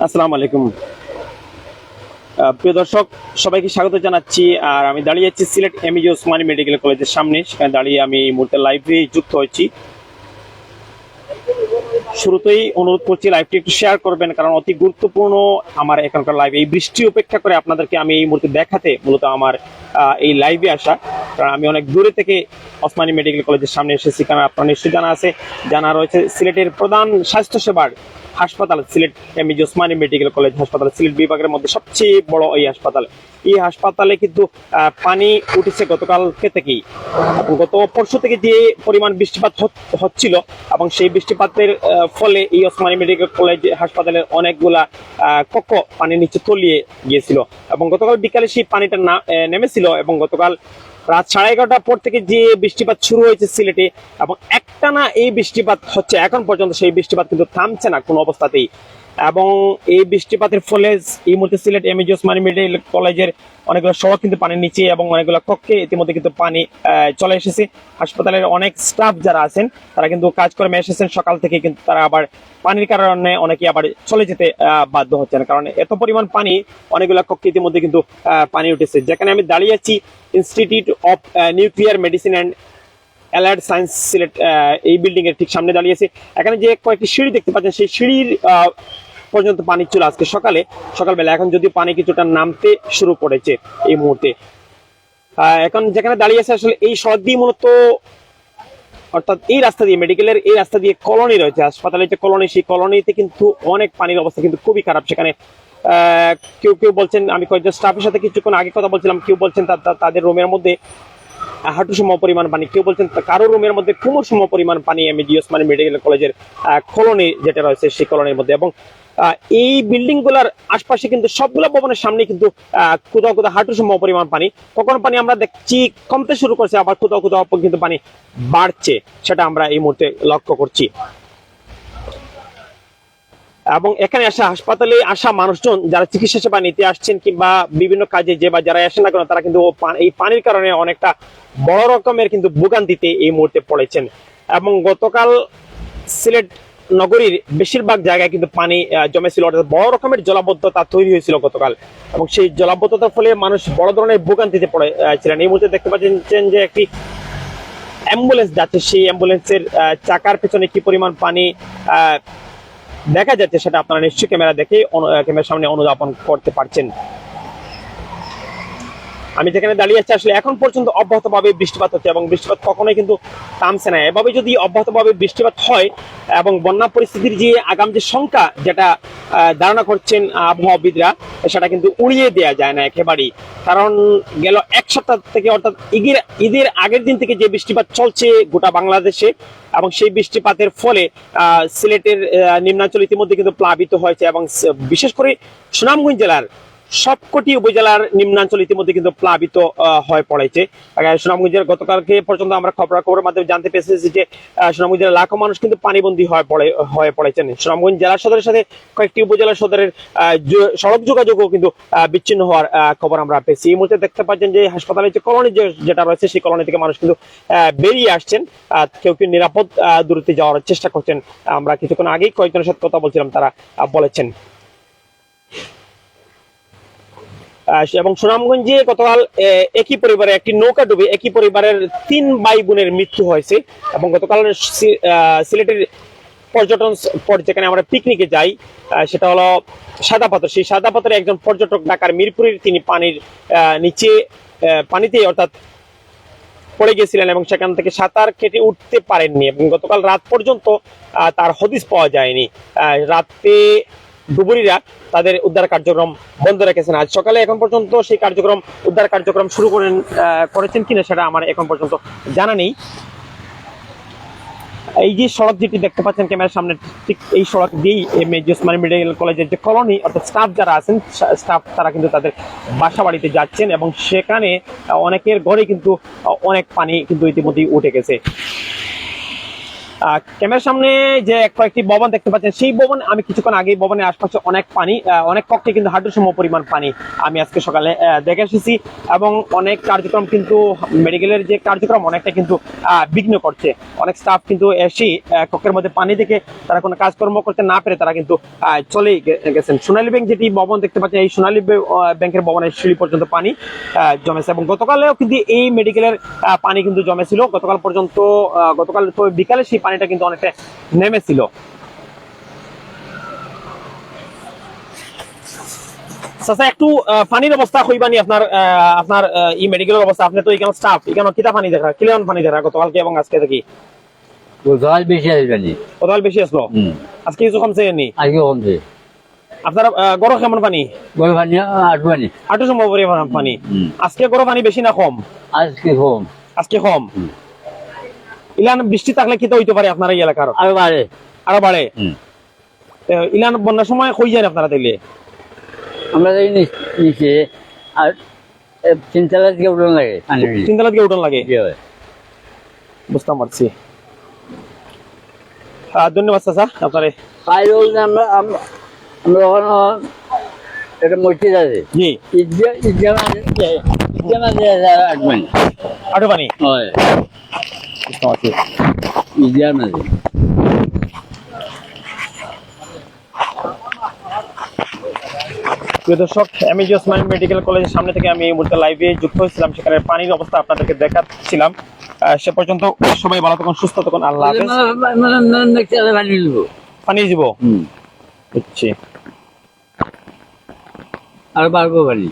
আসসালামু আলাইকুম প্রিয় দর্শক, সবাইকে স্বাগত জানাচ্ছি। আর আমি দাঁড়িয়ে আছি সিলেট এমএজি ওসমানী মেডিকেল কলেজের সামনে। সেখানে দাঁড়িয়ে আমি এই মুহূর্তে লাইভে যুক্ত হয়েছি। শুরুতেই অনুরোধ করছি লাইভটি একটু শেয়ার করবেন, কারণ অতি গুরুত্বপূর্ণ আমার এখানকার লাইভ। এই বৃষ্টি উপেক্ষা করে আপনাদেরকে আমি এই মুহূর্তে দেখাতে মূলত আমার এই লাইভে আসা, কারণ আমি অনেক দূরে থেকে ওসমানী মেডিকেল কলেজের সামনে এসেছি। কারণ আপনার নিশ্চয়ই জানা রয়েছে সিলেটের প্রধান স্বাস্থ্যসেবার হাসপাতাল Sylhet MAG Osmani medical college হাসপাতাল, সিলেট বিভাগের মধ্যে সবচেয়ে বড় এই হাসপাতাল। এই হাসপাতালে কিন্তু পানি উঠেছে গতকালকে থেকেই, গত পরশু থেকে যে পরিমাণ বৃষ্টিপাত হচ্ছিল, এবং সেই বৃষ্টিপাতের ফলে এই ওসমানী মেডিকেল কলেজ হাসপাতালের অনেকগুলা কক্ষ পানির নিচে তলিয়ে গিয়েছিল। এবং গতকাল বিকালে সেই পানিটা নেমেছিল, এবং গতকাল রাত 11:30টার পর থেকে যে বৃষ্টিপাত শুরু হয়েছে সিলেটে, এবং একটানা এই বৃষ্টিপাত হচ্ছে এখন পর্যন্ত। সেই বৃষ্টিপাত কিন্তু থামছে না কোনো অবস্থাতেই। এবং এই বৃষ্টিপাতের ফলে এই মুহূর্তে সিলেট এমএজি ওসমানী মেডিকেল কলেজের অনেকগুলো সড়ক কিন্তু পানির নিচে, এবং অনেকগুলো কক্ষে ইতিমধ্যে কিন্তু পানি চলে এসেছে। হাসপাতালের অনেক স্টাফ যারা আছেন তারা কিন্তু কাজকর্মে এসেছেন সকাল থেকে, কিন্তু তারা আবার পানির কারণে অনেকে আবার চলে যেতে বাধ্য হচ্ছেন, কারণ এত পরিমাণ পানি অনেকগুলো কক্ষে ইতিমধ্যে কিন্তু পানি উঠেছে। যেখানে আমি দাঁড়িয়ে আছি institute of nuclear medicine and allied science Sylhet, এই বিল্ডিং এর ঠিক সামনে দাঁড়িয়েছে। এখানে যে কয়েকটি সিঁড়ি দেখতে পাচ্ছেন, সেই সিঁড়ির পর্যন্ত পানি ছিল আজকে সকালবেলা। এখন যদিও পানি কিছুটা নামতে শুরু করেছে এই মুহূর্তে। এখন যেখানে দাঁড়িয়ে আছে আসলে এই সড়ক দিয়ে মূলত, অর্থাৎ এই রাস্তা দিয়ে, মেডিকেলের এই রাস্তা দিয়ে কলোনি রয়েছে, হাসপাতালের যে কলোনি, সেই কলোনিতে কিন্তু অনেক পানির অবস্থা কিন্তু খুবই খারাপ। সেখানে কেউ বলছেন, আমি কয়েকজন স্টাফের সাথে কিছুক্ষণ আগে কথা বলছিলাম, কেউ বলছেন তাদের রুমের মধ্যে হাঁটু সম পরিমাণ পানি, কেউ বলছেন কারো রুমের মধ্যে কোমর সম পরিমাণ পানি এমএজি ওসমানী মেডিকেল কলেজের কলোনি যেটা রয়েছে সেই কলোনির মধ্যে। এবং এই বিল্ডিং গুলার আশপাশে কিন্তু সবগুলো ভবনের সামনে কিন্তু কোথাও কোথাও হাঁটু সম পরিমাণ পানি। কখনো পানি আমরা দেখছি কমতে শুরু করছে, আবার কোথাও কোথাও কিন্তু পানি বাড়ছে, সেটা আমরা এই মুহূর্তে লক্ষ্য করছি। এবং এখানে হাসপাতালে আসা মানুষজন যারা চিকিৎসা সেবা নিতে আসছেন কিংবা বিভিন্ন কাজে যারা আসেন না কেন, তারা কিন্তু এই পানির কারণে অনেকটা বড় রকমের কিন্তু ভোগান্তিতে এই মুহূর্তে পড়েছেন। এবং গতকাল সিলেট নগরীর বেশিরভাগ জায়গায় কিন্তু পানি জমেছিল, অর্থাৎ বড় রকমের জলাবদ্ধতা তৈরি হয়েছিল গতকাল। এবং সেই জলাবদ্ধতার ফলে মানুষ বড় ধরনের ভোগান্তিতে পড়েছিলেন। এই মুহূর্তে দেখতে পাচ্ছেন যে একটি অ্যাম্বুলেন্স যাচ্ছে, সেই অ্যাম্বুলেন্সের চাকার পেছনে কি পরিমাণ পানি দেখা যাচ্ছে সেটা আপনারা নিশ্চয়ই ক্যামেরার সামনে অনুধাবন করতে পারছেন। আমি যেখানে দাঁড়িয়ে আছি আসলে এখন পর্যন্ত অব্যাহতভাবে বৃষ্টিপাত হচ্ছে, এবং বৃষ্টিপাত কখনোই কিন্তু থামছে না। এভাবে যদি অব্যাহতভাবে বৃষ্টিপাত হয়, এবং বন্যা পরিস্থিতির যে আগাম যে সংখ্যা যেটা ধারণা করছেন আবহাওয়াবিদরা, সেটা কিন্তু উড়িয়ে দেওয়া যায় না একেবারেই। কারণ গেল এক সপ্তাহ থেকে, অর্থাৎ ঈদের আগের দিন থেকে যে বৃষ্টিপাত চলছে গোটা বাংলাদেশে, এবং সেই বৃষ্টিপাতের ফলে সিলেটের নিম্নাঞ্চল ইতিমধ্যে কিন্তু প্লাবিত হয়েছে, এবং বিশেষ করে সুনামগঞ্জ জেলার সবকটি উপজেলার নিম্নাঞ্চল ইতিমধ্যে কিন্তু প্লাবিত হয়ে পড়েছে। সুনামগঞ্জের গতকালকে পর্যন্ত আমরা খবরের মাধ্যমে জানতে পেরেছি যে সুনামগঞ্জ জেলার লাখো মানুষ কিন্তু পানিবন্দী হয়ে পড়েছেন। সুনামগঞ্জ জেলা সদরের সাথে কয়েকটি উপজেলা সদরের সড়ক যোগাযোগও কিন্তু বিচ্ছিন্ন হওয়ার খবর আমরা পেয়েছি। এই মুহূর্তে দেখতে পাচ্ছেন যে হাসপাতালের যে কলোনি যেটা রয়েছে, সেই কলোনি থেকে মানুষ কিন্তু বেরিয়ে আসছেন, কেউ নিরাপদ দূরত্বে যাওয়ার চেষ্টা করছেন। আমরা কিছুক্ষণ আগেই কয়েকজনের সাথে কথা বলছিলাম, তারা বলেছেন। এবং সুনামগঞ্জে গতকাল একই পরিবারে একটি নৌকা ডুবে একই পরিবারের 3 ভাই বোনের মৃত্যু হয়েছে। এবং গতকাল সিলেটের পর্যটন স্পট যেখানে আমরা পিকনিকে যাই, সেটা হলো সাদা পাথর। সেই সাদা পাথরে একজন পর্যটক ঢাকার মিরপুরের, তিনি পানির নিচে পানিতে অর্থাৎ পড়ে গিয়েছিলেন, এবং সেখান থেকে সাঁতার কেটে উঠতে পারেননি, এবং গতকাল রাত পর্যন্ত তার হদিস পাওয়া যায়নি। রাতে ডুবুরিরা তাদের উদ্ধার কার্যক্রম বন্ধ রেখেছেন। আজ সকালে এখন পর্যন্ত সেই উদ্ধার কার্যক্রম শুরু করেছেন কিনা সেটা আমার এখন পর্যন্ত জানা নেই। এই যে সড়ক যেটি দেখতে পাচ্ছেন ক্যামেরার সামনে, ঠিক এই সড়ক দিয়েই এমএজি ওসমানী মেডিকেল কলেজের যে কলোনি, অর্থাৎ স্টাফ যারা আছেন, তারা কিন্তু তাদের বাসা বাড়িতে যাচ্ছেন, এবং সেখানে অনেকের ঘরে কিন্তু অনেক পানি কিন্তু ইতিমধ্যেই উঠে গেছে। ক্যামেরার সামনে যে কয়েকটি ভবন দেখতে পাচ্ছেন, সেই ভবন আমি কিছুক্ষণ আগে ভবনের আশপাশে অনেক পানি, অনেক কক্ষে কিন্তু হাঁটু সম পরিমাণ পানি আমি আজকে সকালে দেখে এসেছি, এবং অনেক কার্যক্রম কিন্তু মেডিকেলের যে কার্যক্রম অনেকটা কিন্তু বিঘ্ন করছে। অনেক স্টাফ কিন্তু এসে কক্ষের মধ্যে পানি দেখে তারা কোনো কাজকর্ম করতে না পেরে তারা কিন্তু চলেই গেছেন। সোনালী ব্যাংক যেটি ভবন দেখতে পাচ্ছেন, এই সোনালী ব্যাংকের ভবনের সিঁড়ি পর্যন্ত পানি জমেছে, এবং গতকালেও কিন্তু এই মেডিকেলের পানি কিন্তু জমেছিল। গতকাল পর্যন্ত, গতকাল বিকালে সেই পানিটা কিন্তু অনেকটা নেমেছিল। চাচা, একটু পানির অবস্থা কইবানি আপনার আপনার এই মেডিকেলের অবস্থা। আপনি তো এখানে স্টাফ, এখানে কিটা পানি দেখা, কিলেন পানি দেখা গতকালকে এবং আজকে দেখি? গতকাল বেশি আসবেনি, গতকাল বেশি আসলো, আজকে কিছু কমছে নি? আজকে কমছে। আপনার গরম কেমন পানি? গরম পানি আটবানি, আটু সম্ভব পানি। আজকে গরম পানি বেশি না কম? আজকে কম। আজকে কম। ইলান বৃষ্টি থাকলে কি তো হইতে পারে আপনার এই এলাকার? আরো বাড়ে, আরো বাড়ে। ইলান বন্যার সময় কই যান আপনারা তাইলে? আমরা নিচে আর তিনতলা দিকে উঠন লাগে, তিনতলা দিকে উঠন লাগে, বুঝতে পারছি। ধন্যবাদ চাচা আপনার। আমরা ওখানে একটা মসজিদ আছে, জি, আটু পানি বুঝতে পারছি। ঈদগার মাঝে প্রিয় দর্শক, এমএজি ওসমান মেডিকেল কলেজের সামনে থেকে আমি এই মুহূর্তে লাইভে যুক্ত হয়েছিলাম, সেখানে পানির অবস্থা আপনাদেরকে দেখাচ্ছিলাম। সে পর্যন্ত সবাই ভালো থাকুন, সুস্থ থাকুন, আল্লাহ হাফেজ। পানি দিব, বুঝছি। আর পারবো পানি।